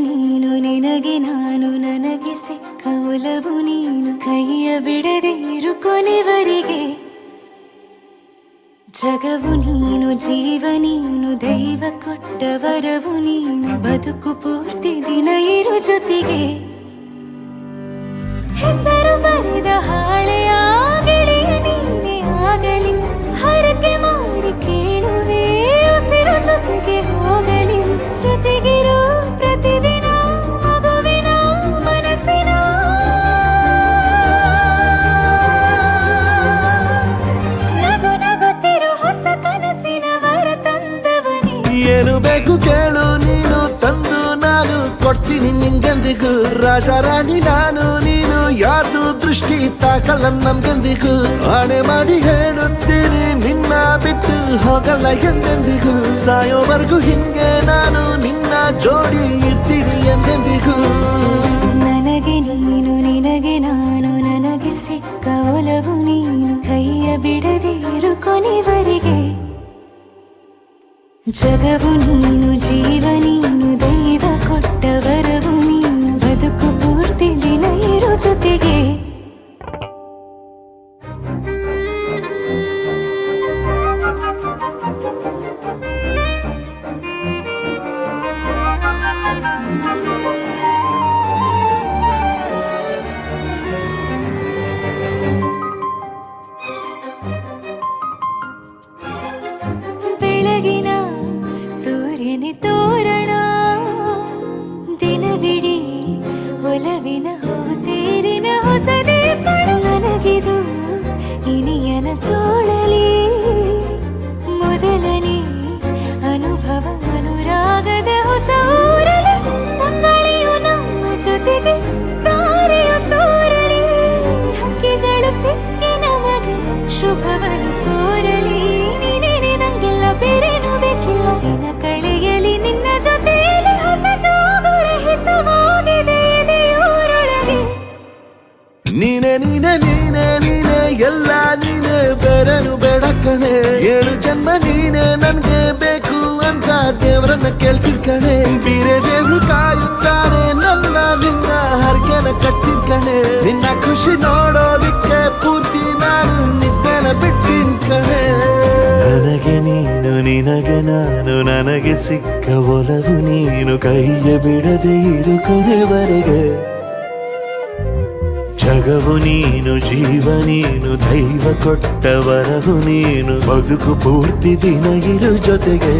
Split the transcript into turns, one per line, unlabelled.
ನೀನು ನಿನಗೆ ನಾನು ನನಗೆ ಸಿಕ್ಕ ಒಲವು ನೀನು ಕೈಯ ಬಿಡದೆ ಇರು ಕೊನೆವರೆಗೆ ಜಗವು ನೀನು ಜೀವ ನೀನು ದೈವ ಕೊಟ್ಟ ವರವು ನೀನು ಬದುಕು ಪೂರ್ತಿ ದಿನ ಇರು ಜೊತೆಗೆ ಹೆಸರು ಬರೆದ ಹಾಳೆಯ ಗೆಳೆಯ ನೀನೆ ಆಗಲಿ ಹರಕೆ ಮಾಡಿ ಕೇಳುವೆ ಉಸಿರು ಜೊತೆಗೆ ಹೋಗಲಿ ಜೊತೆಗಿರೋ ಪ್ರತಿದಿನ ಮಗುವಿನ ಮನಸ್ಸಿನ ನಗು ನಗುತ್ತಿರೋ ಹೊಸ ಕನಸಿನ ವರ ತಂದವನೇ
ಏನು ಬೇಕು ಕೇಳು ನೀನು ತಂದು ನಾನು ಕೊಡ್ತೀನಿ ನಿಂಗೆಂದಿಗೂ ರಾಜ ರಾಣಿ ನಾನು ನೀನು ಯಾರ್ದು ದೃಷ್ಟಿ ತಾಕಲ್ಲ ನಮ್ಗೆಂದಿಗೂ ಆಣೆ ಮಾಡಿ ಹೇಳುತ್ತೀನಿ ನಿನ್ನ ಬಿಟ್ಟು ಹೋಗಲ್ಲ ಎಂದೆಂದಿಗೂ ಸಾಯೋವರೆಗೂ ಹಿಂಗೆ ನಾನು ನಿನ್ನ ಜೋಡಿ ಇರ್ತೀನಿ ಎಂದೆಂದಿಗೂ
ನನಗೆ ನೀನು ನಿನಗೆ ನಾನು ನನಗೆ ಸಿಕ್ಕ ಒಲವು ನೀನು ಕೈಯ ಬಿಡದೆ ಇರು ಕೊನೆವರೆಗೆ ಜಗವು ನೀನು ಜೀವ ನೀನು ದೈವ ಕೊಟ್ಟ ವರವು ನೀನು ಬದುಕು ಪೂರ್ತಿ ದಿನ ಇರು ಜೊತೆಗೆ ಬೆಳಗಿನ ಸೂರ್ಯನ ತೋರಣ ದಿನವಿಡೀ ಒಲವಿನ ಹೋತೇರಿನ ಹೊಸದೇ ಪಡ ನನಗಿದು ಇನಿಯನ ತೋಳಲಿ ಮೊದಲನೇ ಅನುಭವ ಅನುರಾಗದ ಹೊಸ ಊರಲಿ ತಂಗಳಿಯು ನಮ್ಮ ಜೊತೆಗೆ ತಾರೆಯ ತೋರಲಿ ಹಕ್ಕಿಗಳು ಸಿಕ್ಕಿ ನಮಗೆ ಶುಭವನ್ನು ಕೋರಲಿ ನೀನೇ ನಂಗೆಲ್ಲ ಬೇರೇನು ಬೇಕಿಲ್ಲ ದಿನ ಕಳೆಯಲಿ ನಿನ್ನ ಜೊತೆಯಲ್ಲಿ ಹೊಸ ಜೋಗುಳ ಹಿತವಾಗಿದೆ ಇದೆಯೂರೊಳಗೆ
ನೀನೆ ನೀನೆ ನೀನೆ ನೀನೆ ಎಲ್ಲ ನೀನೆ ಬೇರೆನು ಬೇಡ ಕಣೆ ಏಳು ಜನ್ಮ ನೀನೆ ನನ್ಗೆ ಬೇಕು ಅಂತ ದೇವರನ್ನ ಕೇಳ್ತೀನಿ ಕಣೆ ಬೇರೆ ದೇವ್ರು ಕಾಯುತ್ತಾರೆ ನನ್ನ ನಿನ್ನ ಹರಕೆನ ಕಟ್ತೀನಿ ಕಣೆ ನಿನ್ನ ಖುಷಿ ನೋಡೋದಿಕ್ಕೆ ಪೂರ್ತಿ ನಾನು ನಿದ್ದೆನ ಬಿಡ್ತೀನಿ ಕಣೆ ನನಗೆ ನೀನು ನಿನಗೆ ನಾನು ನನಗೆ ಸಿಕ್ಕ ಒಲವು ನೀನು ಕೈಯ ಬಿಡದೆ ಇರು ಕೊನೆವರೆಗೆ ಜಗವು ನೀನು ಜೀವ ನೀನು ದೈವ ಕೊಟ್ಟ ವರವು ನೀನು ಬದುಕು ಪೂರ್ತಿ ದಿನ ಇರು ಜೊತೆಗೆ